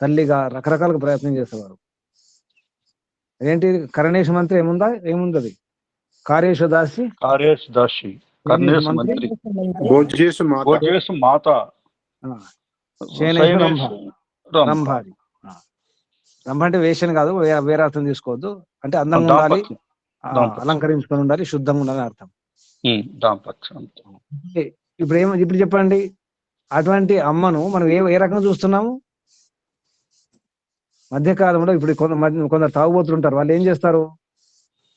A: తల్లిగా రకరకాలుగా ప్రయత్నం చేసేవారు. ఏంటి కరణేశ్ మంత్రి ఏముంది అది? కార్యేషు దాసి
B: కర్ణేశ్ మంత్రి, మాత,
A: రంభాది. రంభ అంటే వేషన్ కాదు, వేరే అర్థం తీసుకోవద్దు. అంటే అందంగా ఉండాలి, అలంకరించుకొని ఉండాలి, శుద్ధంగా ఉండాలని అర్థం. ఇప్పుడు చెప్పండి, అటువంటి అమ్మను మనం ఏ రకంగా చూస్తున్నాము? మధ్యకాలంలో ఇప్పుడు కొందరు తాగుబోతులు ఉంటారు. వాళ్ళు ఏం చేస్తారు?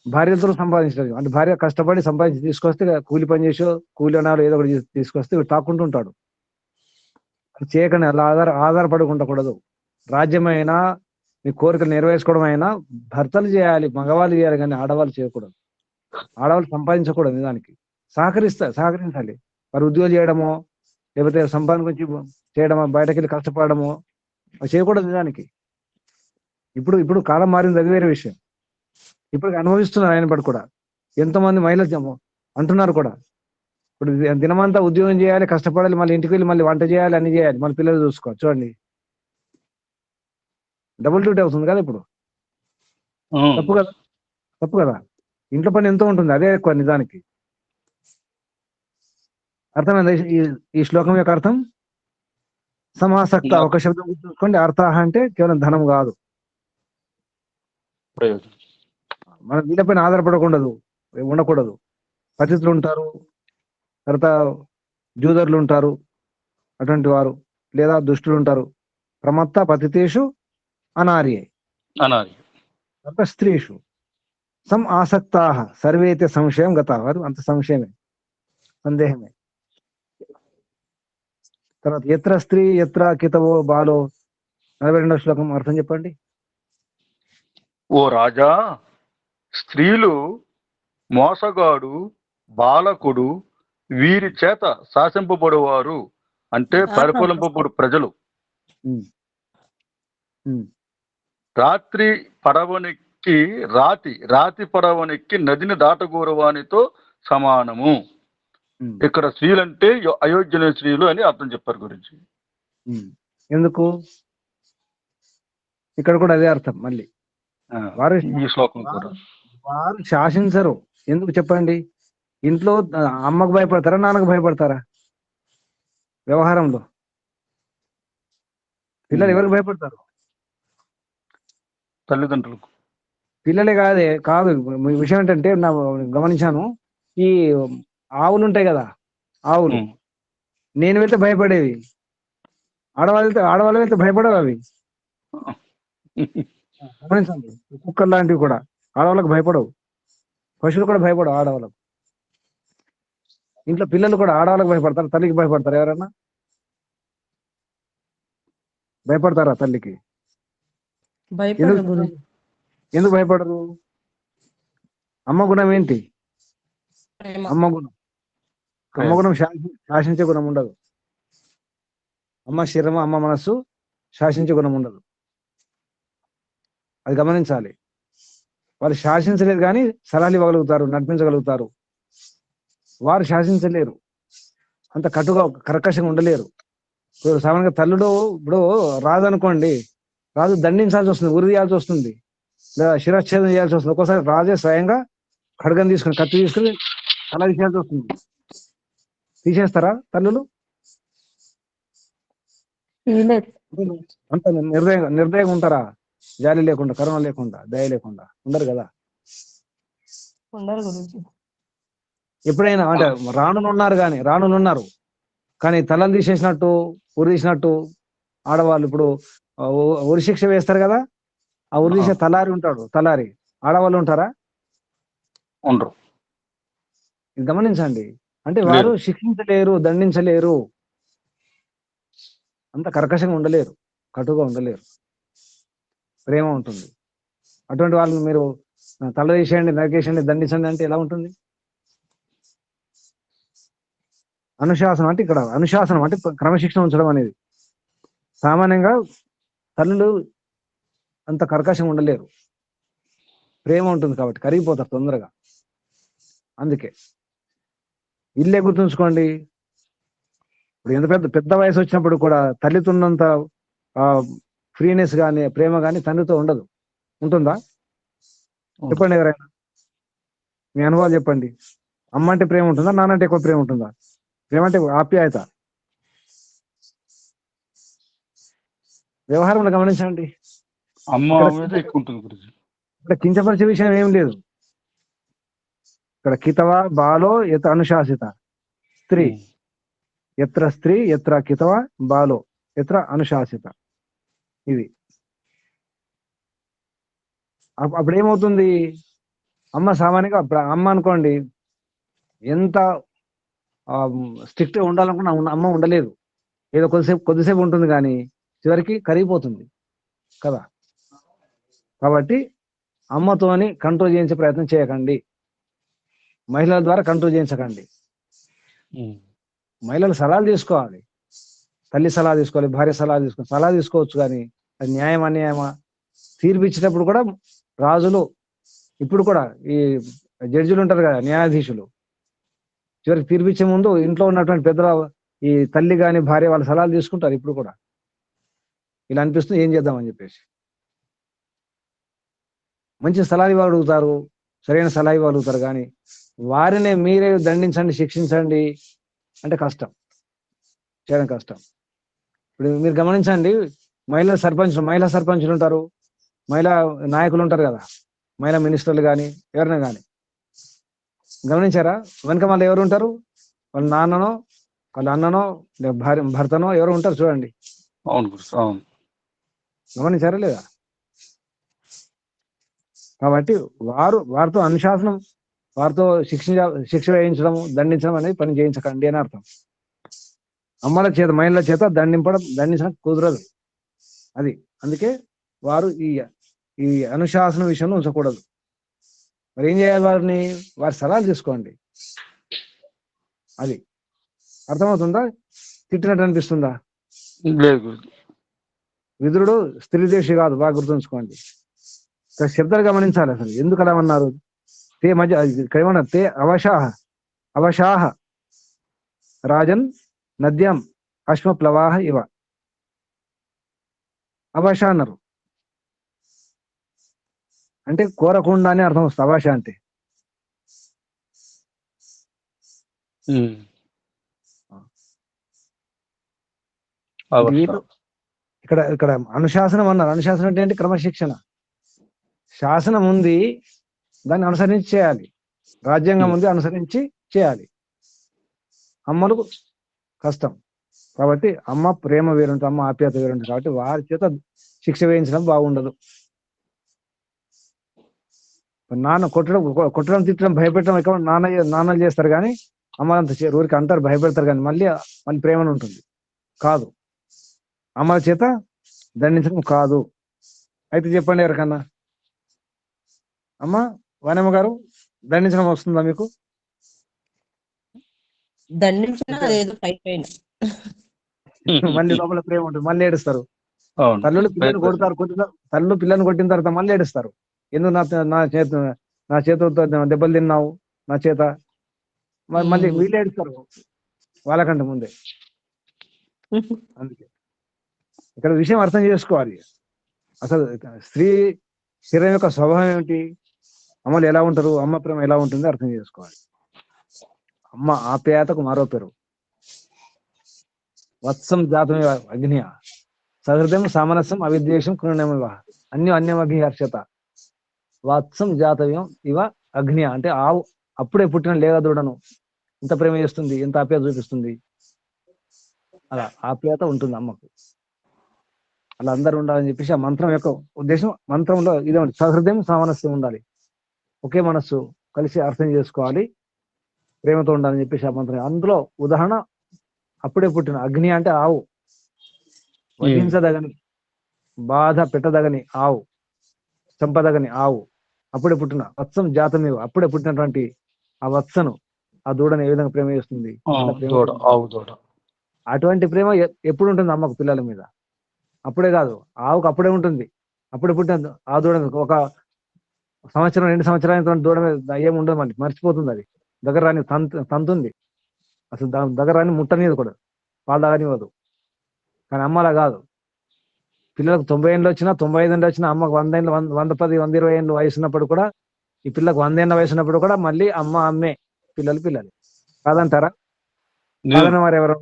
A: భార్యతో సంపాదించలేదు అంటే భార్య కష్టపడి సంపాదించి తీసుకొస్తే, కూలి పని చేసో కూలి అనాలు ఏదో ఒకటి తీసుకొస్తే తాకుంటూ ఉంటాడు. అది చేయకండి. అలా ఆధారపడుకుంటకూడదు. రాజ్యమైనా మీ కోరికలు నెరవేర్చుకోవడం అయినా భర్తలు చేయాలి, మగవాళ్ళు చేయాలి, కానీ ఆడవాళ్ళు చేయకూడదు. ఆడవాళ్ళు సంపాదించకూడదు. నిజానికి సహకరించాలి. వారు ఉద్యోగం చేయడమో లేకపోతే సంపాదన గురించి చేయడమో, బయటకు వెళ్ళి కష్టపడమో అవి చేయకూడదు. నిజానికి ఇప్పుడు కాలం మారింది, అది వేరే విషయం. ఇప్పుడు అనుభవిస్తున్నారు ఆయన పట్టు కూడా. ఎంతోమంది మహిళలు అంటున్నారు కూడా, ఇప్పుడు దినమంతా ఉద్యోగం చేయాలి, కష్టపడాలి, మళ్ళీ ఇంటికి వెళ్ళి మళ్ళీ వంట చేయాలి, అన్ని చేయాలి, మళ్ళీ పిల్లలు చూసుకోవాలి. చూడండి, డబుల్ డ్యూటీ అవుతుంది కదా ఇప్పుడు. తప్పు కదా. ఇంట్లో పని ఎంతో ఉంటుంది, అదే ఎక్కువ నిజానికి. అర్థమైంది ఈ శ్లోకం యొక్క అర్థం? సమాసక్త ఒక శబ్దం చూసుకోండి. అర్థ అంటే కేవలం ధనం కాదు. మన వీళ్ళపైన ఉండకూడదు. పతితులు ఉంటారు, తర్వాత జూదర్లు ఉంటారు, అటువంటి వారు లేదా దుష్టులు ఉంటారు. ప్రమత్త పతితేషు అనార్యే
B: అనాలి.
A: తప్ప స్త్రీషు సం ఆసక్తాః సర్వేతే సంశయం గతాః. అది అంత సంశయమే, సందేహమే. తర్వాత ఎత్ర స్త్రీ ఎత్ర కితవో బాలో 42వ శ్లోకం అర్థం చెప్పండి.
B: ఓ రాజా, స్త్రీలు, మోసగాడు, బాలకుడు, వీరి చేత శాసింపబడువారు అంటే పరిపాలింపబడు ప్రజలు.
A: ఉమ్. ఉమ్.
B: రాత్రి పడవనెక్కి రాతి పడవనెక్కి నదిని దాటగూరవానితో సమానము.
A: ఉమ్.
B: ఇక్కడ స్త్రీలంటే అయోగ్యులైన స్త్రీలు అని అర్థం చెప్పారు గురించి.
A: ఉమ్. ఎందుకు? ఇక్కడ కూడా అదే అర్థం. మళ్ళీ వారు
B: ఈ శ్లోకం కూడా
A: వారు శాసించరు. ఎందుకు చెప్పండి? ఇంట్లో అమ్మకు భయపడతారా, నాన్నకు భయపడతారా? వ్యవహారంలో పిల్లలు ఎవరికి భయపడతారు?
B: తల్లిదండ్రులకు.
A: పిల్లలే కాదు. విషయం ఏంటంటే నా గమనించాను, ఈ ఆవులు ఉంటాయి కదా, ఆవులు నేను వెళ్తే భయపడేవి, ఆడవాళ్ళు వెళ్తే భయపడవు అవి. గమనించండి, కుక్కలు లాంటివి కూడా ఆడవాళ్ళకు భయపడవు, పశువులు కూడా భయపడవు ఆడవాళ్ళకు. ఇంట్లో పిల్లలు కూడా ఆడవాళ్ళకు భయపడతారు, తల్లికి భయపడతారు? ఎవరన్నా భయపడతారా తల్లికి?
D: భయపడరు గురు.
A: ఎందుకు భయపడరు? అమ్మ గుణం ఏంటి?
D: ప్రేమ.
A: అమ్మ గుణం శాసించే గుణం ఉండదు. అమ్మ శరీరం, అమ్మ మనస్సు శాసించే గుణం ఉండదు. అది గమనించాలి. వాళ్ళు శాసించలేదు కానీ సలహాలు ఇవ్వగలుగుతారు, నడిపించగలుగుతారు. వారు శాసించలేరు, అంత కటుగా కర్కశంగా ఉండలేరు. ఇప్పుడు సామాన్యంగా తల్లుడు ఇప్పుడు రాదు అనుకోండి, రాజు దండించాల్సి వస్తుంది, ఉరి తీయాల్సి వస్తుంది, లేదా శిరచ్ఛేదం చేయాల్సి వస్తుంది. ఒక్కోసారి రాజే స్వయంగా ఖడ్గం తీసుకుని, కత్తి తీసుకుని తల తీసేయాల్సి వస్తుంది. తీసేస్తారా తల్లులు? అంత నిర్దయంగా ఉంటారా? జాలి లేకుండా, కరుణ లేకుండా, దయ లేకుండా ఉండరు కదా.
D: ఉండరు గురుజీ.
A: ఎప్పుడైనా అంటే రానున్నారు కానీ తలలు తీసేసినట్టు, ఉరి తీసినట్టు ఆడవాళ్ళు ఇప్పుడు ఉరి శిక్ష వేస్తారు కదా, ఆ ఉరి తీసే తలారి ఉంటాడు, తలారి. ఆడవాళ్ళు ఉంటారా?
B: ఉండరు.
A: ఇది గమనించండి. అంటే వారు శిక్షించలేరు, దండించలేరు, అంత కర్కశంగా ఉండలేరు, కటుగా ఉండలేరు. ప్రేమ ఉంటుంది. అటువంటి వాళ్ళని మీరు తల తీసేయండి, నరికేసేయండి, దండించండి అంటే ఎలా ఉంటుంది? అనుశాసనం అంటే ఇక్కడ అనుశాసనం అంటే క్రమశిక్షణ ఉంచడం అనేది. సామాన్యంగా తల్లులు అంత కర్కశంగా ఉండలేరు, ప్రేమ ఉంటుంది కాబట్టి కరిగిపోతారు తొందరగా. అందుకే ఇల్లే గుర్తుంచుకోండి. ఇప్పుడు ఎంత పెద్ద వయసు వచ్చినప్పుడు కూడా తల్లితో ఉన్నంత ఫ్రీనెస్ కానీ, ప్రేమ కానీ తండ్రితో ఉండదు. ఉంటుందా? చెప్పండి ఎవరైనా, మీ అనుభవాలు చెప్పండి. అమ్మ అంటే ప్రేమ ఉంటుందా, నాన్న అంటే ఎక్కువ ప్రేమ ఉంటుందా? ప్రేమ అంటే ఆప్యాయత. వ్యవహారంలో గమనించండి. ఇక్కడ కించపరిచే విషయం ఏం లేదు. ఇక్కడ కితవా బాలో యత అనుశాసిత స్త్రీ, ఎత్ర స్త్రీ ఎత్ర కితవా బాలో ఎత్ర అనుశాసిత. ఇది అప్పుడు ఏమవుతుంది? అమ్మ సామాన్యంగా అమ్మ అనుకోండి, ఎంత స్ట్రిక్ట్ గా ఉండాలనుకున్నా అమ్మ ఉండలేదు. ఏదో కొద్దిసేపు ఉంటుంది కానీ చివరికి కరిగిపోతుంది కదా. కాబట్టి అమ్మతోని కంట్రోల్ చేయించే ప్రయత్నం చేయకండి, మహిళల ద్వారా కంట్రోల్ చేయించకండి. మహిళలు సలహాలు తీసుకోవాలి, తల్లి సలహా తీసుకోవాలి, భార్య సలహా తీసుకోవచ్చు. కానీ అది న్యాయం అన్యాయమా తీర్పిచ్చేటప్పుడు కూడా రాజులు, ఇప్పుడు కూడా ఈ జడ్జిలు ఉంటారు కదా, న్యాయాధీశులు, చివరికి తీర్పిచ్చే ముందు ఇంట్లో ఉన్నటువంటి పెద్దల, ఈ తల్లి కానీ భార్య వాళ్ళ సలహాలు తీసుకుంటారు. ఇప్పుడు కూడా ఇలా అనిపిస్తుంది, ఏం చేద్దామని చెప్పేసి మంచి సలహా ఇవ్వగలుగుతారు, సరైన సలహా ఇవ్వగలుగుతారు. కానీ వారినే మీరే దండించండి, శిక్షించండి అంటే కష్టం, చేయడం కష్టం. ఇప్పుడు మీరు గమనించండి, మహిళా సర్పంచులు ఉంటారు, మహిళా నాయకులు ఉంటారు కదా, మహిళా మినిస్టర్లు కానీ ఎవరైనా కానీ గమనించారా? వెనక మళ్ళీ ఎవరు ఉంటారు? వాళ్ళ నాన్ననో వాళ్ళ అన్ననో భార్య భర్తనో ఎవరో ఉంటారు చూడండి,
B: అవును గురు, అవును.
A: గమనించారా లేదా? కాబట్టి వారితో అనుశాసనం, వారితో శిక్ష వేయించడం, దండించడం అనేది పని చేయించకండి అని అర్థం. అమ్మల చేత మహిళల చేత దండించడం కుదరదు అది. అందుకే వారు ఈ అనుశాసన విషయంలో ఉంచకూడదు. మరి ఏం చేయాలి? వారి సలహాలు తీసుకోండి. అది అర్థమవుతుందా? తిట్టినట్టు అనిపిస్తుందా?
B: లేదు గురు.
A: విదురుడు స్త్రీ దేశి కాదు, బాగా గుర్తుంచుకోండి. శబ్దాలు గమనించాలి. అసలు ఎందుకు అలా అన్నారు? తే మధ్య ఇక్కడ ఏమన్నారు? తే అవశాహ రాజన్ నద్యాం అశ్వ ప్లవాహ ఇవ. అవశ అన్నారు అంటే కోరకుండా అని అర్థం వస్తుంది. అవశ అంటే ఇక్కడ అనుశాసనం అన్నారు. అనుశాసనం అంటే ఏంటి? క్రమశిక్షణ. శాసనం ఉంది, దాన్ని అనుసరించి చేయాలి. రాజ్యాంగం ఉంది, అనుసరించి చేయాలి. అమ్మలు కష్టం కాబట్టి అమ్మ ప్రేమ వేరుంటుంది, అమ్మ ఆప్యాయత వేరుంటుంది. కాబట్టి వారి చేత శిక్ష వేయించడం బాగుండదు. నాన్న కొట్టడం తిట్టడం భయపెట్టడం ఎక్కువ నాన్నలు చేస్తారు, కానీ అమ్మలంత ఊరికి అంటారు, భయపెడతారు, కానీ మళ్ళీ ప్రేమను ఉంటుంది కాదు. అమ్మల చేత దండించడం కాదు. అయితే చెప్పండి ఎవరికన్నా, అమ్మ వాణమ్మ గారు దండించడం వస్తుందా మీకు?
D: దండించినా అదేదో పైపైన
A: మళ్ళీ లోపల ప్రేమ ఉంటుంది, మళ్ళీ ఏడుస్తారు. తల్లులు పిల్లలు కొడతారు, తల్లు పిల్లల్ని కొట్టిన తర్వాత మళ్ళీ ఏడుస్తారు. ఎందుకు నా చేతితో దెబ్బలు తిన్నావు నా చేత? మళ్ళీ వీళ్ళు ఏడుస్తారు వాళ్ళకంటే ముందే. అందుకే ఇక్కడ విషయం అర్థం చేసుకోవాలి. అసలు స్త్రీ శరీరం యొక్క స్వభావం ఏమిటి, అమ్మలు ఎలా ఉంటారు, అమ్మ ప్రేమ ఎలా ఉంటుంది అర్థం చేసుకోవాలి. అమ్మ ఆప్యాయతకు మరో పేరు. వత్సం జాతం అగ్నియ సహృదయం సామరస్యం అవిద్వేషం కృణ్యమివ అన్యమభిహర్షత. వత్సం జాతవ్యం ఇవ అగ్నియ అంటే ఆవు అప్పుడే పుట్టిన లేగదూడను ఎంత ప్రేమ చేస్తుంది, ఎంత ఆప్యాయత చూపిస్తుంది. అలా ఆప్యాయత ఉంటుంది అమ్మకు. అలా అందరూ ఉండాలని చెప్పేసి ఆ మంత్రం యొక్క ఉద్దేశం. మంత్రంలో ఇదే సహృదయం సామరస్యం ఉండాలి, ఒకే మనస్సు, కలిసి అర్థం చేసుకోవాలి, ప్రేమతో ఉండాలని చెప్పేసి ఆ మంత్రం. అందులో ఉదాహరణ అప్పుడే పుట్టిన అగ్ని అంటే ఆవు, వధించదగని, బాధ పెట్టదగని ఆవు, చంపదగని ఆవు, అప్పుడే పుట్టిన వత్సం జాతమే, అప్పుడే పుట్టినటువంటి ఆ వత్సను, ఆ దూడని ఏ విధంగా ప్రేమ చేస్తుంది, అటువంటి ప్రేమ ఎప్పుడు ఉంటుంది అమ్మకు పిల్లల మీద. అప్పుడే కాదు, ఆవుకు అప్పుడే ఉంటుంది. అప్పుడే పుట్టిన ఆ దూడ ఒక సంవత్సరం 2 సంవత్సరాల దూడ మీద ఏముండదు, మళ్ళీ మర్చిపోతుంది. అది దగ్గర రాని తంతుంది, అసలు దగ్గర రాని ముట్టనిది కూడా, పాలు తాగనివ్వదు. కానీ అమ్మలా కాదు. పిల్లలకు 90 ఏళ్ళు వచ్చినా 95 ఏళ్ళు వచ్చినా, అమ్మకు 100 ఏళ్ళు 110 120 ఏళ్ళు వయసు ఉన్నప్పుడు కూడా, ఈ పిల్లలకు 100 ఏళ్ళ వయసు ఉన్నప్పుడు కూడా మళ్ళీ అమ్మే, పిల్లలు కాదంటారా? కాదని వారు ఎవరు?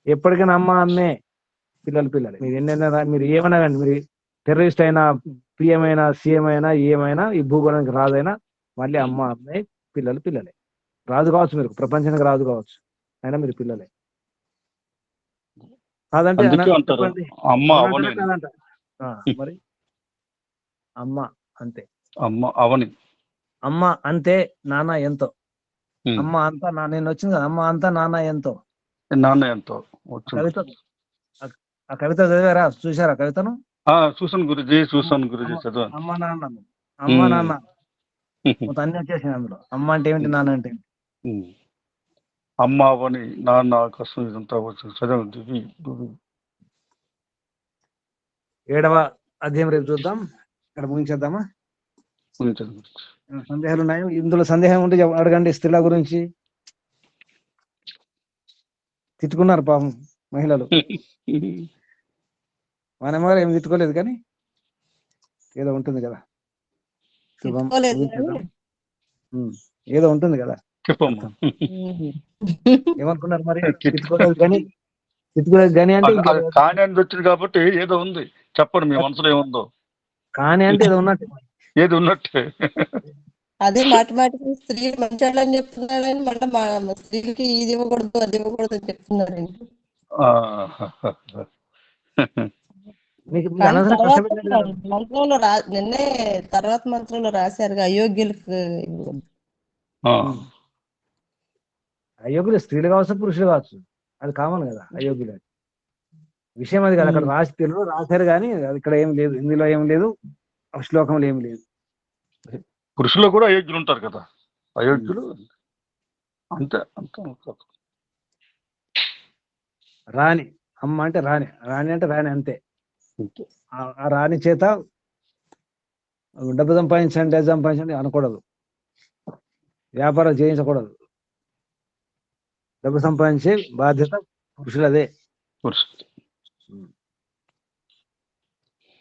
A: ఎప్పటికైనా అమ్మే, పిల్లలు మీరు ఎన్నైనా, మీరు ఏమైనా కానీ, మీరు టెర్రరిస్ట్ అయినా, పిఎం అయినా, సీఎం అయినా, ఏమైనా, ఈ భూగోళానికి రాదైనా మళ్ళీ అమ్మే, పిల్లలే. రాజు కావచ్చు, మీరు ప్రపంచానికి రాజు కావచ్చు, అయినా మీరు పిల్లలే. కాదంటే మరి అమ్మ అంతే, అమ్మ అంతే నాన్న ఎంతో. అమ్మ అంతా నేను వచ్చింది కదా, అమ్మ అంతా నాన్న ఎంతో. కవిత, ఆ కవిత చదివారా, చూసారా కవితను?
B: చూసాను గురుజీ, చదువు.
A: అమ్మ నాన్న మొత్తం అన్ని వచ్చేసాయి అందులో. అమ్మ అంటే ఏమిటి, నాన్న అంటే ఏంటి?
B: అమ్మ అవని నాన్న కష్టం ఇదంతా చదవండి.
A: 7వ అధ్యాయం రేపు చూద్దాం. ఇక్కడ ముగించేద్దామా? సందేహాలు ఉన్నాయి? ఇందులో సందేహం ఉంటే అడగండి. స్త్రీల గురించి తిట్టుకున్నారు పాపం మహిళలు. మనమో ఏం తిట్టుకోలేదు, కానీ ఏదో ఉంటుంది కదా, ఏదో ఉంటుంది కదా. ఏమనుకున్నారు మరి? తిట్టుకోలేదు కానీ అంటే
B: కానీ అని వచ్చింది కాబట్టి ఏదో ఉంది. చెప్పండి మీ మనసులో ఏముందో.
A: కానీ అంటే ఏదో ఉన్నట్టు,
B: ఏది ఉన్నట్టే.
D: అదే మాటిమాటికి స్త్రీలు మంచోళ్ళు అని చెప్తున్నారు కానీ మళ్ళీ మా స్త్రీలకి ఇది ఇవ్వకూడదు అది ఇవ్వకూడదు అని చెప్తున్నారండి.
A: మీకు
D: కానీ
A: అనవసరం
D: తర్వాత
A: కష్టపెట్టినట్టు కాదు.
D: మంత్రంలో నిన్నే తర్వాత మంత్రంలో రాశారుగా అయోగ్యులకు ఇవ్వకూడదు.
A: అయోగ్యులు స్త్రీలు కావచ్చు పురుషులు కావచ్చు, అది కామన్ కదా. అయోగ్యులు విషయం అది కదా, అక్కడ రాసి తెలుగు రాశారు కానీ అది ఇక్కడ ఏం లేదు, హిందీలో ఏం లేదు, శ్లోకంలో ఏం లేదు.
B: పురుషులు కూడా అయోగ్యులు ఉంటారు కదా, అయోగ్యులు అంతే అంతే.
A: రాణి, అమ్మ అంటే రాణి, రాణి అంటే రాణి అంతే. ఆ రాణి చేత డబ్బు సంపాదించండి అది సంపాదించండి అనకూడదు, వ్యాపారం చేయించకూడదు. డబ్బు సంపాదించే బాధ్యత పురుషులదే.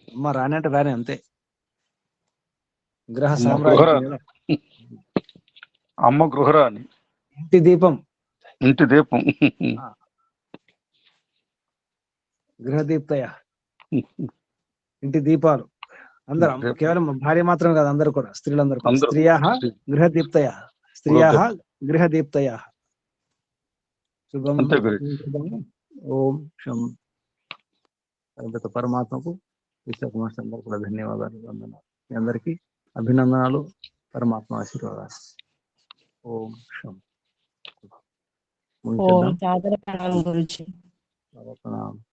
A: అమ్మ రాణి అంటే రాణి అంతే. గ్రహ సామ్రాజ్యం,
B: అమ్మ గృహరాణి,
A: ఇంటి దీపం,
B: ఇంటి దీపం,
A: గృహదీప్తయ, ఇంటి దీపాలు. అందరం కేవలం భార్య మాత్రం కాదు, అందరూ కూడా, స్త్రీలందరూ కూడా. స్త్రియా గృహదీప్తయ, స్త్రియా గృహదీప్తయ. శుభం. ఓం శం పరమాత్మకు విశ్వకుమార్ అందరూ కూడా ధన్యవాదాలు, వందనాలు. మీ అందరికీ అభినందనాలు, పరమాత్మ ఆశీర్వాదాలు. ఓం శం.
D: ఓం సాదర ప్రణామం గురుజీ.